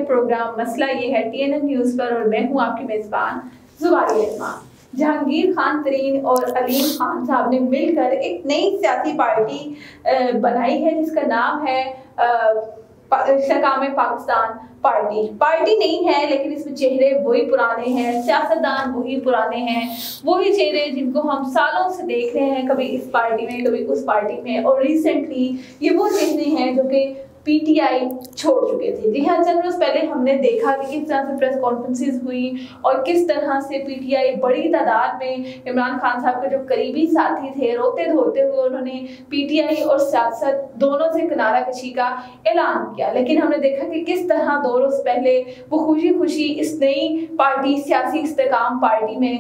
Programme مسئلہ یہ ہے TNN نیوز پر، اور میں ہوں آپ کی میزبان زباری رحماں۔ جہانگیر خان ترین اور علیم خان صاحب نے مل کر ایک نئی سیاسی پارٹی بنائی ہے جس کا نام ہے استحکام پاکستان پارٹی نہیں ہے، لیکن اس میں چہرے وہی پرانے ہیں، سیاستدان وہی پرانے ہیں، وہی چہرے جن کو ہم سالوں سے دیکھ رہے ہیں، کبھی اس پارٹی میں کبھی اس پارٹی میں، اور ریسنٹلی یہ وہ چہرے ہیں جو کہ PTI چھوڑ چکے تھے۔ جی ہاں، چند روز پہلے ہم نے دیکھا کہ کس طرح سے پریس کانفرنسز ہوئی اور کس طرح سے PTI بڑی تعداد میں عمران خان صاحب کے جو قریبی ساتھی تھے، روتے دھوتے ہوئے انہوں نے PTI اور سیاست دونوں سے کنارہ کشی کا اعلان کیا۔ لیکن ہم نے دیکھا کہ کس طرح 2 روز پہلے وہ خوشی خوشی اس نئی پارٹی سیاسی استحکام پارٹی میں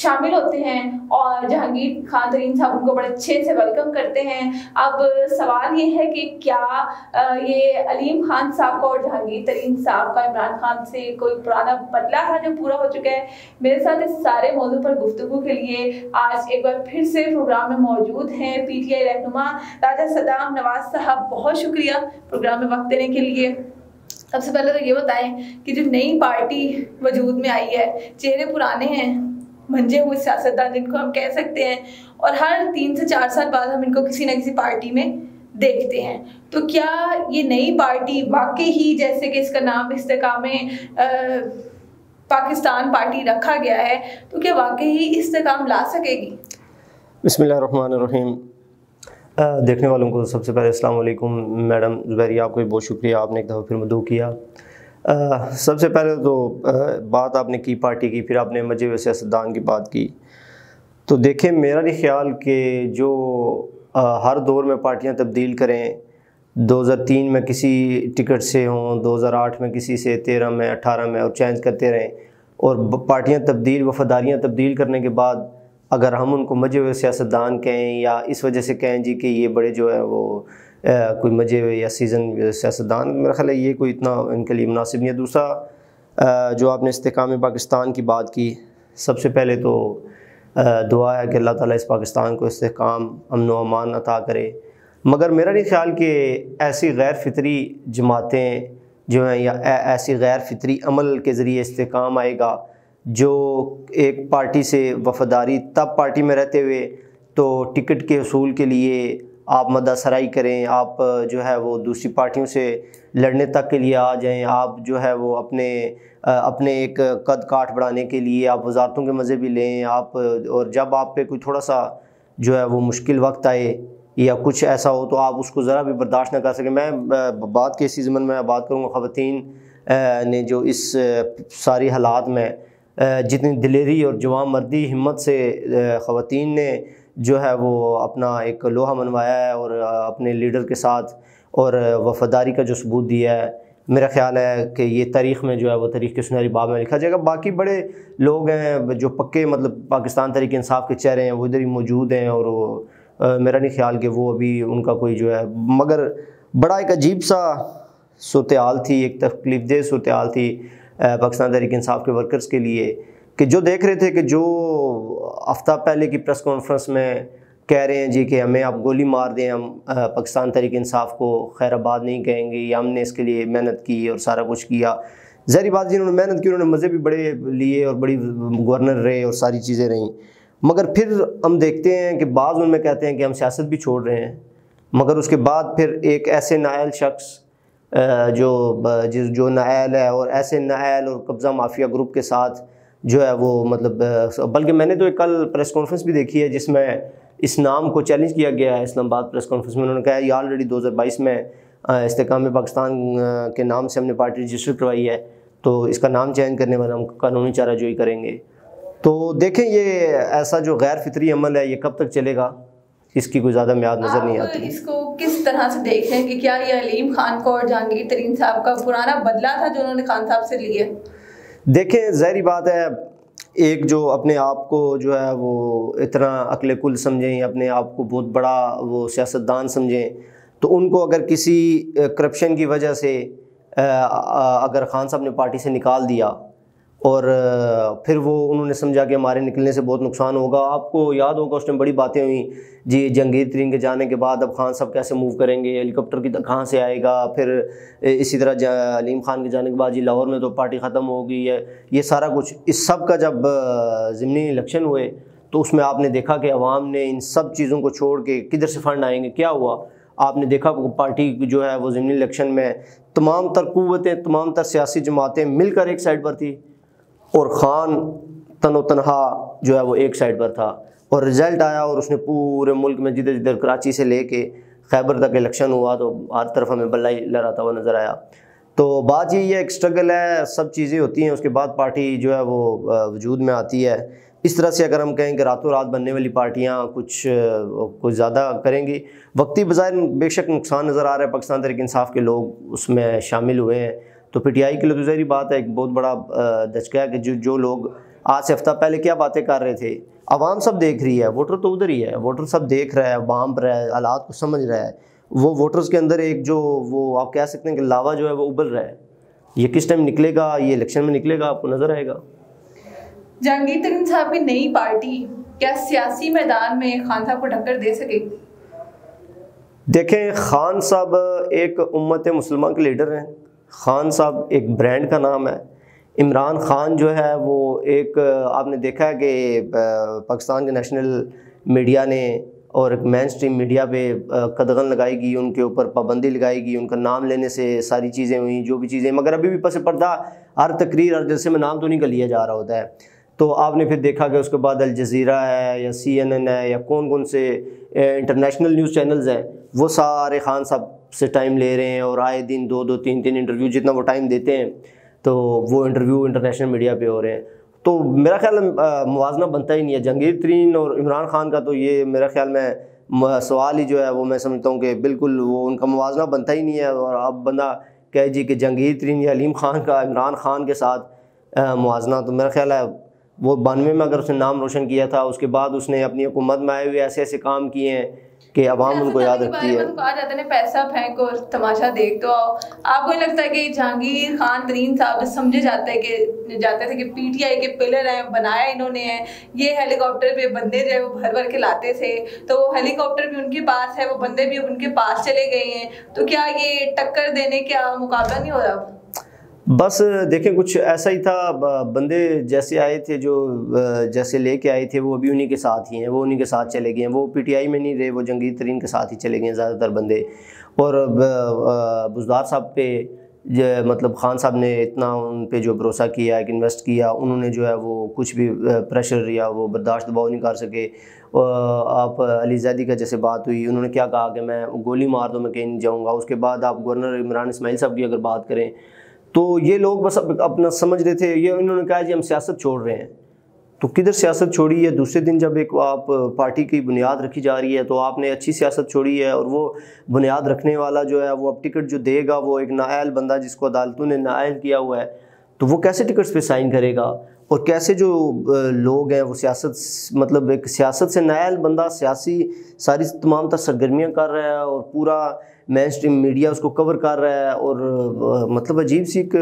شامل ہوتے ہیں اور جہانگیر خان ترین صاحب ان کو بڑے اچھے سے ویلکم کرتے ہیں۔ اب سوال یہ ہے کہ کیا یہ علیم خان صاحب کا اور جہانگیر ترین صاحب کا عمران خان سے کوئی پرانا بدلہ تھا جو پورا ہو چکا ہے؟ میرے ساتھ اس سارے موضوع پر گفتگو کے لیے آج ایک بار پھر سے پروگرام میں موجود ہیں PTI رہنما راجہ صدام نواز صاحب۔ بہت شکریہ پروگرام میں وقت دینے کے لیے۔ سب سے پہلے تو یہ بتائیں کہ جو نئی پارٹی وجود میں آئی ہے، چہرے پرانے ہیں، منجے ہوئے سیاستدان جن کو ہم کہہ سکتے ہیں، اور ہر 3 سے 4 سال بعد ہم ان کو کسی نہ کسی پارٹی میں دیکھتے ہیں، تو کیا یہ نئی پارٹی واقعی ہی، جیسے کہ اس کا نام استحکام پاکستان پارٹی رکھا گیا ہے، تو کیا واقعی ہی استحکام لا سکے گی؟ بسم اللہ الرحمن الرحیم۔ دیکھنے والوں کو سب سے پہلے السلام علیکم۔ میڈم زبیری، آپ کو بھی بہت شکریہ، آپ نے ایک دفعہ پھر مدعو کیا۔ سب سے پہلے تو بات آپ نے کی پارٹی کی، پھر آپ نے مجھے ہوئے سیاستدان کی بات کی، تو دیکھیں میرا نہیں خیال کہ جو ہر دور میں پارٹیاں تبدیل کریں، 2003 میں کسی ٹکٹ سے ہوں، 2008 میں کسی سے، 13 میں، 18 میں، اور چینج کرتے رہیں، اور پارٹیاں تبدیل، وفاداریاں تبدیل کرنے کے بعد اگر ہم ان کو مجھے ہوئے سیاستدان کہیں یا اس وجہ سے کہیں جی کہ یہ بڑے جو ہے وہ کوئی مجھے ہوئے یا سیزن سیاستدان، میرا خیال ہے یہ کوئی اتنا ان کے لیے مناسب نہیں ہے۔ دوسرا جو آپ نے استحکام پاکستان کی بات کی، سب سے پہلے تو دعا ہے کہ اللہ تعالیٰ اس پاکستان کو استحکام، امن و امان عطا کرے، مگر میرا نہیں خیال کہ ایسی غیر فطری جماعتیں جو ہیں یا ایسی غیر فطری عمل کے ذریعے استحکام آئے گا جو ایک پارٹی سے وفاداری، تب پارٹی میں رہتے ہوئے تو ٹکٹ کے حصول کے لیے آپ مدح سرائی کریں، آپ جو ہے وہ دوسری پارٹیوں سے لڑنے تک کے لیے آ جائیں، آپ جو ہے وہ اپنے ایک قد کاٹ بڑھانے کے لیے آپ وزارتوں کے مزے بھی لیں، آپ، اور جب آپ پہ کوئی تھوڑا سا جو ہے وہ مشکل وقت آئے یا کچھ ایسا ہو تو آپ اس کو ذرا بھی برداشت نہ کر سکیں۔ میں بات کے اسی ضمن میں بات کروں گا، خواتین نے جو اس ساری حالات میں جتنی دلیری اور جوان مردی ہمت سے خواتین نے جو ہے وہ اپنا ایک لوہا منوایا ہے اور اپنے لیڈر کے ساتھ اور وفاداری کا جو ثبوت دیا ہے، میرا خیال ہے کہ یہ تاریخ میں جو ہے وہ تاریخ کے سنہری باب میں لکھا جائے گا۔ باقی بڑے لوگ ہیں جو پکے مطلب پاکستان تحریک انصاف کے چہرے ہیں، وہ ادھر ہی موجود ہیں، اور وہ میرا نہیں خیال کہ وہ ابھی ان کا کوئی جو ہے، مگر بڑا ایک عجیب سا صورتحال تھی، ایک تکلیف دہ صورتحال تھی پاکستان تحریک انصاف کے ورکرز کے لیے، کہ جو دیکھ رہے تھے کہ جو ہفتہ پہلے کی پریس کانفرنس میں کہہ رہے ہیں جی کہ ہمیں آپ گولی مار دیں، ہم پاکستان تحریک انصاف کو خیر آباد نہیں کہیں گے، یا ہم نے اس کے لیے محنت کی اور سارا کچھ کیا۔ ظاہری بات جنہوں نے محنت کی انہوں نے مزے بھی بڑے لیے اور بڑی گورنر رہے اور ساری چیزیں رہیں، مگر پھر ہم دیکھتے ہیں کہ بعض ان میں کہتے ہیں کہ ہم سیاست بھی چھوڑ رہے ہیں، مگر اس کے بعد پھر ایک ایسے نااہل شخص جو نااہل ہے اور ایسے نااہل اور قبضہ مافیا گروپ کے ساتھ جو ہے وہ مطلب، بلکہ میں نے تو ایک کل پریس کانفرنس بھی دیکھی ہے جس میں اس نام کو چیلنج کیا گیا ہے اسلام آباد پریس کانفرنس میں، انہوں نے کہا ہے یہ آلریڈی 2022 میں استحکام پاکستان کے نام سے ہم نے پارٹی رجسٹر کروائی ہے، تو اس کا نام چینج کرنے والا ہم قانونی چارہ جوئی کریں گے۔ تو دیکھیں یہ ایسا جو غیر فطری عمل ہے یہ کب تک چلے گا، اس کی کوئی زیادہ میعاد نظر نہیں آتی۔ اس کو کس طرح سے دیکھ رہے ہیں کہ کیا یہ علیم خان کو اور جہانگیر ترین صاحب کا پرانا بدلہ تھا جو انہوں نے خان صاحب سے لیا؟ دیکھیں ظاہری بات ہے، ایک جو اپنے آپ کو جو ہے وہ اتنا عقل کل سمجھیں، اپنے آپ کو بہت بڑا وہ سیاستدان سمجھیں، تو ان کو اگر کسی کرپشن کی وجہ سے اگر خان صاحب نے پارٹی سے نکال دیا اور پھر وہ انہوں نے سمجھا کہ ہمارے نکلنے سے بہت نقصان ہوگا. آپ کو یاد ہوگا اس ٹائم بڑی باتیں ہوئیں جی جہانگیر ترین کے جانے کے بعد اب خان صاحب کیسے موو کریں گے, ہیلی کاپٹر کی کہاں سے آئے گا. پھر اسی طرح علیم خان کے جانے کے بعد جی لاہور میں تو پارٹی ختم ہو گئی ہے. یہ سارا کچھ اس سب کا جب ضمنی الیکشن ہوئے تو اس میں آپ نے دیکھا کہ عوام نے ان سب چیزوں کو چھوڑ کے کدھر سے فنڈ آئیں گے, کیا ہوا آپ نے دیکھا پارٹی جو ہے وہ ضمنی الیکشن میں تمام تر قوتیں تمام تر سیاسی جماعتیں مل کر ایک سائڈ پر تھی اور خان تن و تنہا جو ہے وہ ایک سائڈ پر تھا. اور رزلٹ آیا اور اس نے پورے ملک میں جدھر جدھر کراچی سے لے کے خیبر تک الیکشن ہوا تو ہر طرف ہمیں بلہ ہی لہراتا ہوا نظر آیا. تو بات یہ ایک سٹرگل ہے, سب چیزیں ہوتی ہیں, اس کے بعد پارٹی جو ہے وہ وجود میں آتی ہے. اس طرح سے اگر ہم کہیں کہ راتوں رات بننے والی پارٹیاں کچھ زیادہ کریں گی, وقتی بظاہر بے شک نقصان نظر آ رہا ہے. پاکستان تحریک انصاف کے لوگ اس میں شامل ہوئے ہیں تو پی ٹی آئی کے لیے تو ظاہری بات ہے ایک بہت بڑا دھچکا ہے کہ جو لوگ آج سے ہفتہ پہلے کیا باتیں کر رہے تھے, عوام سب دیکھ رہی ہے, ووٹر تو ادھر ہی ہے, ووٹر سب دیکھ رہا ہے, بانپ رہا ہے, حالات کو سمجھ رہا ہے. وہ ووٹرز کے اندر ایک جو وہ آپ کہہ سکتے ہیں کہ لاوا جو ہے وہ ابل رہا ہے. یہ کس ٹائم نکلے گا, یہ الیکشن میں نکلے گا, آپ کو نظر آئے گا. جہانگیر ترین صاحب کی نئی پارٹی کیا سیاسی میدان میں خان صاحب کو ٹکر دے سکے گی؟ دیکھیں, خان صاحب ایک امت مسلمہ کے لیڈر ہیں. خان صاحب ایک برانڈ کا نام ہے. عمران خان جو ہے وہ ایک آپ نے دیکھا ہے کہ پاکستان کے نیشنل میڈیا نے اور ایک مین سٹریم میڈیا پہ قدغن لگائی گئی, ان کے اوپر پابندی لگائی گئی, ان کا نام لینے سے ساری چیزیں ہوئیں جو بھی چیزیں, مگر ابھی بھی پس پردہ ہر تقریر ہر جلسے میں نام تو نہیں کر لیا جا رہا ہوتا ہے. تو آپ نے پھر دیکھا کہ اس کے بعد الجزیرہ ہے یا CNN ہے یا کون سے انٹرنیشنل نیوز چینلز ہیں, وہ سارے خان صاحب سے ٹائم لے رہے ہیں اور آئے دن 2 3 انٹرویو جتنا وہ ٹائم دیتے ہیں تو وہ انٹرویو انٹرنیشنل میڈیا پہ ہو رہے ہیں. تو میرا خیال موازنہ بنتا ہی نہیں ہے جہانگیر ترین اور عمران خان کا. تو یہ میرا خیال میں سوال ہی جو ہے وہ میں سمجھتا ہوں کہ بالکل وہ ان کا موازنہ بنتا ہی نہیں ہے. اور اب بندہ کہے جی کہ جہانگیر ترین یا علیم خان کا عمران خان کے ساتھ موازنہ, تو میرا خیال ہے وہ 92 میں اگر اس نے نام روشن کیا تھا, اس کے بعد اس نے اپنی حکومت میں آئے ہوئے ایسے ایسے کام کیے ہیں کہ عوام ان کو یاد رکھتی ہے. کہا جاتا ہے پیسہ پھینک اور تماشا دیکھ تو آؤ. آپ کو لگتا ہے کہ جہانگیر خان ترین صاحب سمجھے جاتے تھے کہ پی ٹی آئی کے پلر ہیں, بنایا انہوں نے ہے, یہ ہیلی کاپٹر پہ بندے جو ہے وہ بھر کے لاتے تھے, تو وہ ہیلی کاپٹر بھی ان کے پاس ہے, وہ بندے بھی اب ان کے پاس چلے گئے ہیں, تو کیا یہ ٹکر دینے کا مقابلہ نہیں ہو رہا؟ بس دیکھیں کچھ ایسا ہی تھا, بندے جیسے آئے تھے جو جیسے لے کے آئے تھے وہ ابھی انہی کے ساتھ ہی ہیں, وہ انہی کے ساتھ چلے گئے ہیں. وہ پی ٹی آئی میں نہیں رہے, وہ جہانگیر ترین کے ساتھ ہی چلے گئے ہیں زیادہ تر بندے. اور بزدار صاحب پہ مطلب خان صاحب نے اتنا ان پہ جو بھروسہ کیا, ایک انویسٹ کیا, انہوں نے جو ہے وہ کچھ بھی پریشر یا وہ برداشت دباؤ نہیں کر سکے. آپ علی زیدی کا جیسے بات ہوئی, انہوں نے کیا کہا کہ میں گولی مار دو میں کہیں نہیں جاؤں گا. اس کے بعد آپ گورنر عمران اسماعیل صاحب کی اگر بات کریں تو یہ لوگ بس اپنا سمجھ رہے تھے, یہ انہوں نے کہا جی ہم سیاست چھوڑ رہے ہیں. تو کدھر سیاست چھوڑی ہے؟ دوسرے دن جب ایک آپ پارٹی کی بنیاد رکھی جا رہی ہے تو آپ نے اچھی سیاست چھوڑی ہے, اور وہ بنیاد رکھنے والا جو ہے وہ اب ٹکٹ جو دے گا وہ ایک نااہل بندہ جس کو عدالتوں نے نااہل کیا ہوا ہے, تو وہ کیسے ٹکٹس پہ سائن کرے گا؟ اور کیسے جو لوگ ہیں وہ سیاست مطلب ایک سیاست سے نااہل بندہ سیاسی ساری تمام تر سرگرمیاں کر رہا ہے اور پورا مین اسٹریم میڈیا اس کو کور کر رہا ہے, اور مطلب عجیب سی ایک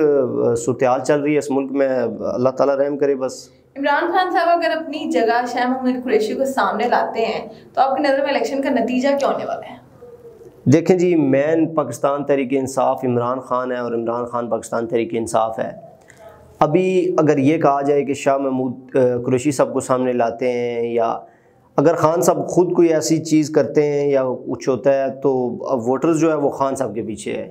صورتحال چل رہی ہے اس ملک میں. اللہ تعالیٰ رحم کرے بس. عمران خان صاحب اگر اپنی جگہ شاہ محمود قریشی کو سامنے لاتے ہیں تو آپ کی نظر میں الیکشن کا نتیجہ کیا ہونے والا ہے؟ دیکھیں جی, مین پاکستان تحریک انصاف عمران خان ہے اور عمران خان پاکستان تحریک انصاف ہے. ابھی اگر یہ کہا جائے کہ شاہ محمود قریشی صاحب کو سامنے لاتے ہیں, یا اگر خان صاحب خود کوئی ایسی چیز کرتے ہیں یا کچھ ہوتا ہے, تو ووٹرز جو ہے وہ خان صاحب کے پیچھے ہے.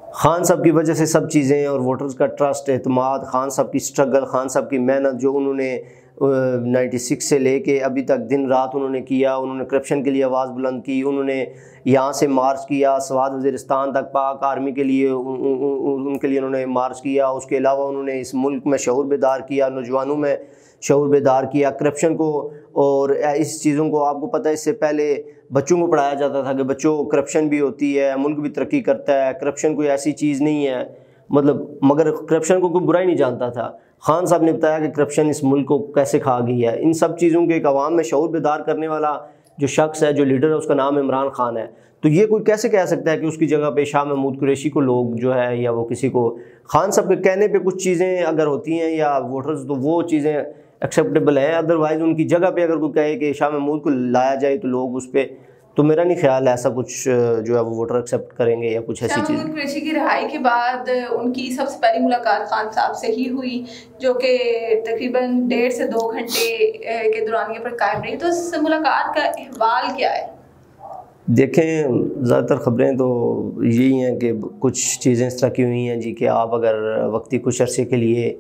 خان صاحب کی وجہ سے سب چیزیں, اور ووٹرز کا ٹرسٹ, اعتماد, خان صاحب کی سٹرگل, خان صاحب کی محنت جو انہوں نے 96 سے لے کے ابھی تک دن رات انہوں نے کیا. انہوں نے کرپشن کے لیے آواز بلند کی, انہوں نے یہاں سے مارچ کیا سوات وزیرستان تک, پاک آرمی کے لیے ان کے لیے انہوں نے مارچ کیا. اس کے علاوہ انہوں نے اس ملک میں شعور بیدار کیا, نوجوانوں میں شعور بیدار کیا, کرپشن کو اور اس چیزوں کو. آپ کو پتہ ہے اس سے پہلے بچوں کو پڑھایا جاتا تھا کہ بچوں کرپشن بھی ہوتی ہے, ملک بھی ترقی کرتا ہے, کرپشن کوئی ایسی چیز نہیں ہے مطلب, مگر کرپشن کو کوئی برا ہی نہیں جانتا تھا. خان صاحب نے بتایا کہ کرپشن اس ملک کو کیسے کھا گئی ہے. ان سب چیزوں کے ایک عوام میں شعور بیدار کرنے والا جو شخص ہے جو لیڈر ہے اس کا نام عمران خان ہے، تو یہ کوئی کیسے کہہ سکتا ہے کہ اس کی جگہ پہ شاہ محمود قریشی کو لوگ جو ہے یا وہ کسی کو خان صاحب کے کہنے پہ کچھ چیزیں اگر ہوتی ہیں یا ووٹرز تو وہ چیزیں ایکسیپٹیبل ہیں، ادروائز ان کی جگہ پہ اگر کوئی کہے کہ شاہ محمود کو لایا جائے تو لوگ اس پہ، تو میرا نہیں خیال ایسا کچھ جو ہے وہ ووٹر ایکسیپٹ کریں گے یا کچھ ایسی چیز۔ شاہ محمود قریشی کی رہائی کے بعد ان کی سب سے پہلی ملاقات خان صاحب سے ہی ہوئی، جو کہ تقریباً 1.5 سے 2 گھنٹے کے دورانیے پر قائم رہی، تو اس ملاقات کا احوال کیا ہے؟ دیکھیں زیادہ تر خبریں تو یہی ہیں کہ کچھ چیزیں اس طرح کی ہوئی ہیں جی کہ آپ اگر وقتی کچھ عرصے کے لیے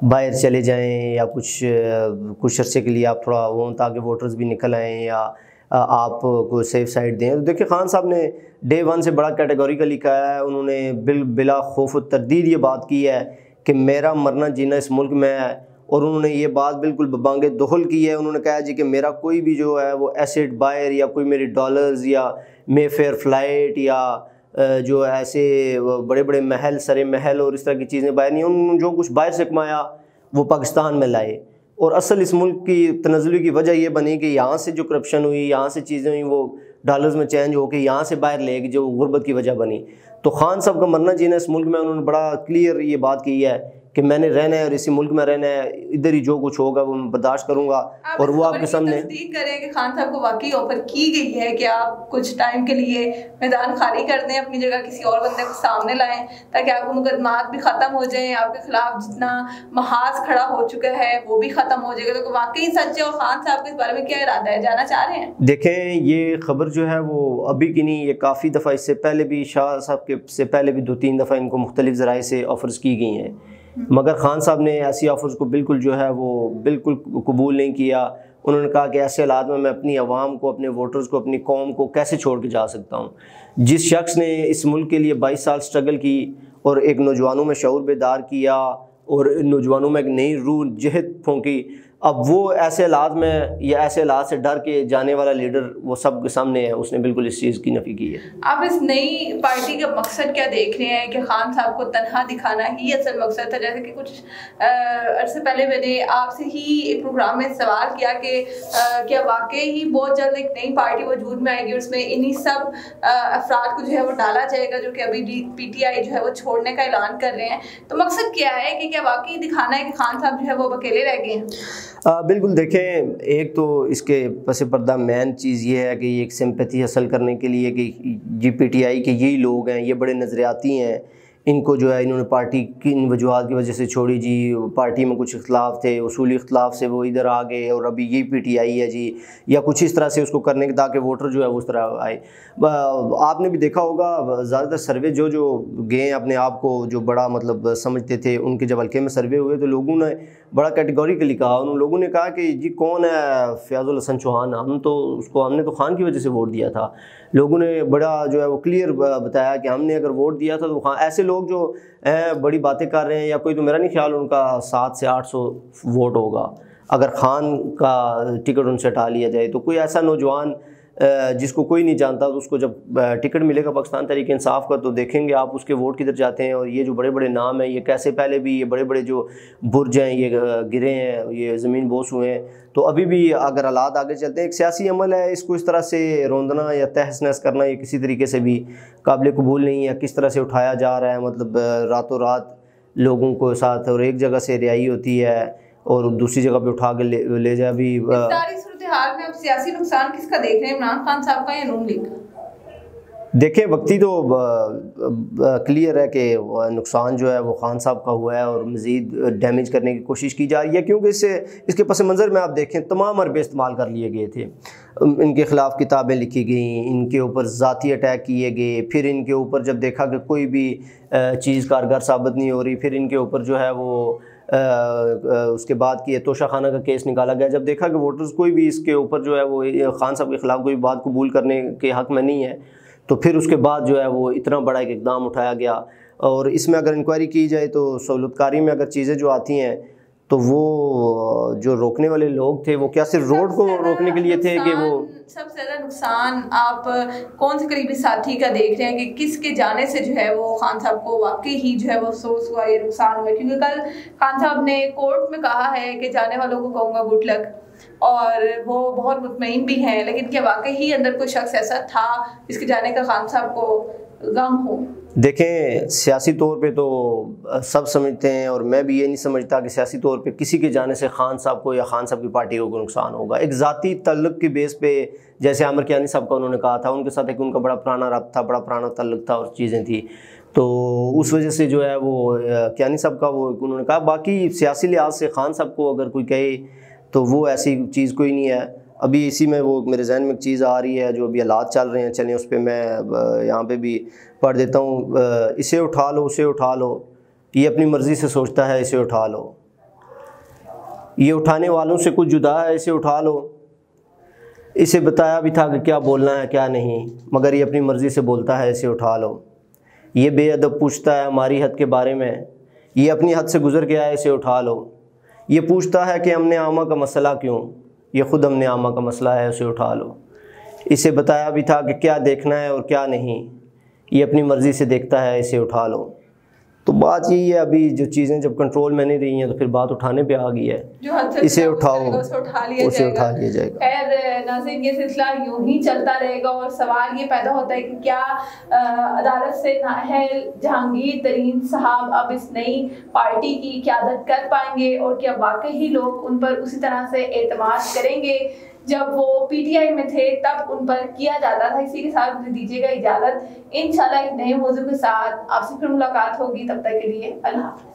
باہر چلے جائیں یا کچھ عرصے کے لیے آپ تھوڑا ہوں تاکہ ووٹرز بھی نکل آئیں یا آپ کو سیف سائڈ دیں، تو دیکھیں خان صاحب نے ڈے 1 سے بڑا کیٹیگوریکلی کہا ہے، انہوں نے بلا خوف و تردید یہ بات کی ہے کہ میرا مرنا جینا اس ملک میں ہے، اور انہوں نے یہ بات بالکل ببانگ دخل کی ہے۔ انہوں نے کہا جی کہ میرا کوئی بھی جو ہے وہ ایسیڈ بائر یا کوئی میری ڈالرز یا مے فیئر فلائٹ یا جو ایسے بڑے بڑے محل سرے محل اور اس طرح کی چیزیں باہر نہیں، انہوں نے جو کچھ باہر سے کمایا وہ پاکستان میں لائے، اور اصل اس ملک کی تنزلی کی وجہ یہ بنی کہ یہاں سے جو کرپشن ہوئی، یہاں سے چیزیں ہوئیں وہ ڈالرز میں چینج ہو کے یہاں سے باہر لے گئی، جو غربت کی وجہ بنی۔ تو خان صاحب کا مرنا جینا اس ملک میں انہوں نے بڑا کلیئر یہ بات کی ہے کہ میں نے رہنا ہے اور اسی ملک میں رہنا ہے، ادھر ہی جو کچھ ہوگا وہ میں برداشت کروں گا۔ اور وہ آپ کے سامنے تصدیق کریں کہ خان صاحب کو واقعی آفر کی گئی ہے کہ آپ کچھ ٹائم کے لیے میدان خالی کر دیں، اپنی جگہ کسی اور بندے کو سامنے لائیں تاکہ آپ کو مقدمات بھی ختم ہو جائیں، آپ کے خلاف جتنا محاذ کھڑا ہو چکا ہے وہ بھی ختم ہو جائے گا، تو واقعی سچ ہے؟ اور خان صاحب کے اس بارے میں کیا ارادہ ہے، جانا چاہ رہے ہیں؟ دیکھیں یہ خبر جو ہے وہ ابھی کی نہیں، یہ کافی دفعہ اس سے پہلے بھی شاہ صاحب کے سے پہلے بھی 2-3 دفعہ ان کو مختلف ذرائع سے آفرز کی گئی ہیں، مگر خان صاحب نے ایسی آفرز کو بالکل جو ہے وہ بالکل قبول نہیں کیا۔ انہوں نے کہا کہ ایسے حالات میں اپنی عوام کو، اپنے ووٹرز کو، اپنی قوم کو کیسے چھوڑ کے جا سکتا ہوں؟ جس شخص نے اس ملک کے لیے 22 سال سٹرگل کی اور ایک نوجوانوں میں شعور بیدار کیا اور نوجوانوں میں ایک نئی روح جہد پھونکی، اب وہ ایسے حالات میں یا ایسے حالات سے ڈر کے جانے والا لیڈر وہ سب کے سامنے ہے، اس نے بالکل اس چیز کی نفی کی ہے۔ آپ اس نئی پارٹی کا مقصد کیا دیکھ رہے ہیں کہ خان صاحب کو تنہا دکھانا ہی اصل مقصد تھا؟ جیسے کہ کچھ عرصے پہلے میں نے آپ سے ہی ایک پروگرام میں سوال کیا کہ کیا واقعی ہی بہت جلد ایک نئی پارٹی وجود میں آئے گی، اس میں انہی سب افراد کو جو ہے وہ ڈالا جائے گا جو کہ ابھی پی ٹی آئی جو ہے وہ چھوڑنے کا اعلان کر رہے ہیں، تو مقصد کیا ہے کہ کیا واقعی دکھانا ہے کہ خان صاحب جو ہے وہ اکیلے رہ گئے ہیں؟ بالکل، دیکھیں ایک تو اس کے پس پردہ مین چیز یہ ہے کہ یہ ایک سمپیتھی حاصل کرنے کے لیے کہ جی پی ٹی آئی کے یہی لوگ ہیں، یہ بڑے نظریاتی ہیں، ان کو جو ہے انہوں نے پارٹی کی ان وجوہات کی وجہ سے چھوڑی جی، پارٹی میں کچھ اختلاف تھے، اصولی اختلاف سے وہ ادھر آ گئے اور ابھی یہی پی ٹی آئی ہے جی، یا کچھ اس طرح سے اس کو کرنے کے تاکہ ووٹر جو ہے اس طرح آئے۔ آپ نے بھی دیکھا ہوگا زیادہ تر سروے جو گئے اپنے آپ کو جو بڑا مطلب سمجھتے تھے، ان کے جب حلقے میں سروے ہوئے تو لوگوں نے بڑا کیٹیگوریکلی کہا، ان لوگوں نے کہا کہ جی کون ہے فیاض الحسن چوہان، ہم نے تو خان کی وجہ سے ووٹ دیا تھا۔ لوگوں نے بڑا جو ہے وہ کلیئر بتایا کہ ہم نے اگر ووٹ دیا تھا تو خان۔ ایسے لوگ جو بڑی باتیں کر رہے ہیں یا کوئی، تو میرا نہیں خیال ان کا 700 سے 800 ووٹ ہوگا اگر خان کا ٹکٹ ان سے ہٹا لیا جائے۔ تو کوئی ایسا نوجوان جس کو کوئی نہیں جانتا تو اس کو جب ٹکٹ ملے گا پاکستان تحریک انصاف کا تو دیکھیں گے آپ اس کے ووٹ کدھر جاتے ہیں۔ اور یہ جو بڑے بڑے نام ہیں، یہ کیسے پہلے بھی یہ بڑے بڑے جو برج ہیں یہ گرے ہیں، یہ زمین بوس ہوئے ہیں، تو ابھی بھی اگر حالات آگے چلتے ہیں، ایک سیاسی عمل ہے، اس کو اس طرح سے روندنا یا تہس نہس کرنا یہ کسی طریقے سے بھی قابل قبول نہیں ہے۔ کس طرح سے اٹھایا جا رہا ہے، مطلب راتوں رات لوگوں کو ساتھ، اور ایک جگہ سے رہائی ہوتی ہے اور دوسری جگہ پہ اٹھا کے لے جائے۔ بھی ساری صورتحال میں اب سیاسی نقصان کس کا دیکھ رہے ہیں، عمران خان صاحب کا یا نون لیگ کا؟ دیکھیں وقتی تو کلیئر ہے کہ نقصان جو ہے وہ خان صاحب کا ہوا ہے اور مزید ڈیمیج کرنے کی کوشش کی جا رہی ہے، کیونکہ اس کے پس منظر میں آپ دیکھیں تمام حربے استعمال کر لیے گئے تھے۔ ان کے خلاف کتابیں لکھی گئیں، ان کے اوپر ذاتی اٹیک کیے گئے، پھر ان کے اوپر جب دیکھا کہ کوئی بھی چیز کارگر ثابت نہیں ہو رہی، پھر ان کے اوپر جو ہے وہ اس کے بعد کی توشہ خانہ کا کیس نکالا گیا۔ جب دیکھا کہ ووٹرز کوئی بھی اس کے اوپر جو ہے وہ خان صاحب کے خلاف کوئی بات قبول کرنے کے حق میں نہیں ہے، تو پھر اس کے بعد جو ہے وہ اتنا بڑا ایک اقدام اٹھایا گیا۔ اور اس میں اگر انکوائری کی جائے تو سہولت کاری میں اگر چیزیں جو آتی ہیں تو وہ جو روکنے والے لوگ تھے وہ کیا صرف روڈ کو روکنے کے لیے تھے کہ وہ سب سے زیادہ نقصان آپ کون سے قریبی ساتھی کا دیکھ رہے ہیں کہ کس کے جانے سے جو ہے وہ خان صاحب کو واقعی ہی جو ہے وہ افسوس ہوا، یہ نقصان ہوا؟ کیونکہ کل خان صاحب نے کورٹ میں کہا ہے کہ جانے والوں کو کہوں گا گڈ لک، اور وہ بہت مطمئن بھی ہیں، لیکن کیا واقعی ہی اندر کوئی شخص ایسا تھا جس کے جانے کا خان صاحب کو غم ہو؟ دیکھیں سیاسی طور پہ تو سب سمجھتے ہیں، اور میں بھی یہ نہیں سمجھتا کہ سیاسی طور پہ کسی کے جانے سے خان صاحب کو یا خان صاحب کی پارٹی کو کوئی نقصان ہوگا۔ ایک ذاتی تعلق کی بیس پہ، جیسے عامر کیانی صاحب کا انہوں نے کہا تھا، ان کے ساتھ ایک ان کا بڑا پرانا رابطہ تھا، بڑا پرانا تعلق تھا اور چیزیں تھیں، تو اس وجہ سے جو ہے وہ کیانی صاحب کا وہ انہوں نے کہا۔ باقی سیاسی لحاظ سے خان صاحب کو اگر کوئی کہے تو وہ ایسی چیز کوئی نہیں ہے۔ ابھی اسی میں وہ میرے ذہن میں ایک چیز آ رہی ہے، جو ابھی حالات چل رہے ہیں، چلیں اس پہ میں یہاں پہ بھی پڑھ دیتا ہوں۔ اسے اٹھا لو، اسے اٹھا لو، یہ اپنی مرضی سے سوچتا ہے، اسے اٹھا لو، یہ اٹھانے والوں سے کچھ جدا ہے، اسے اٹھا لو، اسے بتایا بھی تھا کہ کیا بولنا ہے کیا نہیں، مگر یہ اپنی مرضی سے بولتا ہے، اسے اٹھا لو، یہ بے ادب پوچھتا ہے ہماری حد کے بارے میں، یہ اپنی حد سے گزر گیا ہے، اسے اٹھا لو، یہ پوچھتا ہے کہ امن عامہ کا مسئلہ کیوں، یہ خود امن عامہ کا مسئلہ ہے، اسے اٹھا لو، اسے بتایا بھی تھا کہ کیا دیکھنا ہے اور کیا نہیں، یہ اپنی مرضی سے دیکھتا ہے، اسے اٹھا لو۔ تو بات یہی ہے، ابھی جو چیزیں جب کنٹرول میں نہیں رہی ہیں تو پھر بات اٹھانے پہ آ گئی ہے، اسے اٹھاؤ، اسے اٹھا لیا جائے گا۔ خیر ناظرین، یہ سلسلہ یوں ہی چلتا رہے گا، اور سوال یہ پیدا ہوتا ہے کہ کیا عدالت سے نااہل جہانگیر ترین صاحب اب اس نئی پارٹی کی قیادت کر پائیں گے، اور کیا واقعی لوگ ان پر اسی طرح سے اعتماد کریں گے جب وہ پی ٹی آئی میں تھے تب ان پر کیا جاتا تھا۔ اسی کے ساتھ مجھے دیجیے گا اجازت، انشاءاللہ ایک نئے موضوع کے ساتھ آپ سے پھر ملاقات ہوگی، تب تک کے لیے اللہ حافظ۔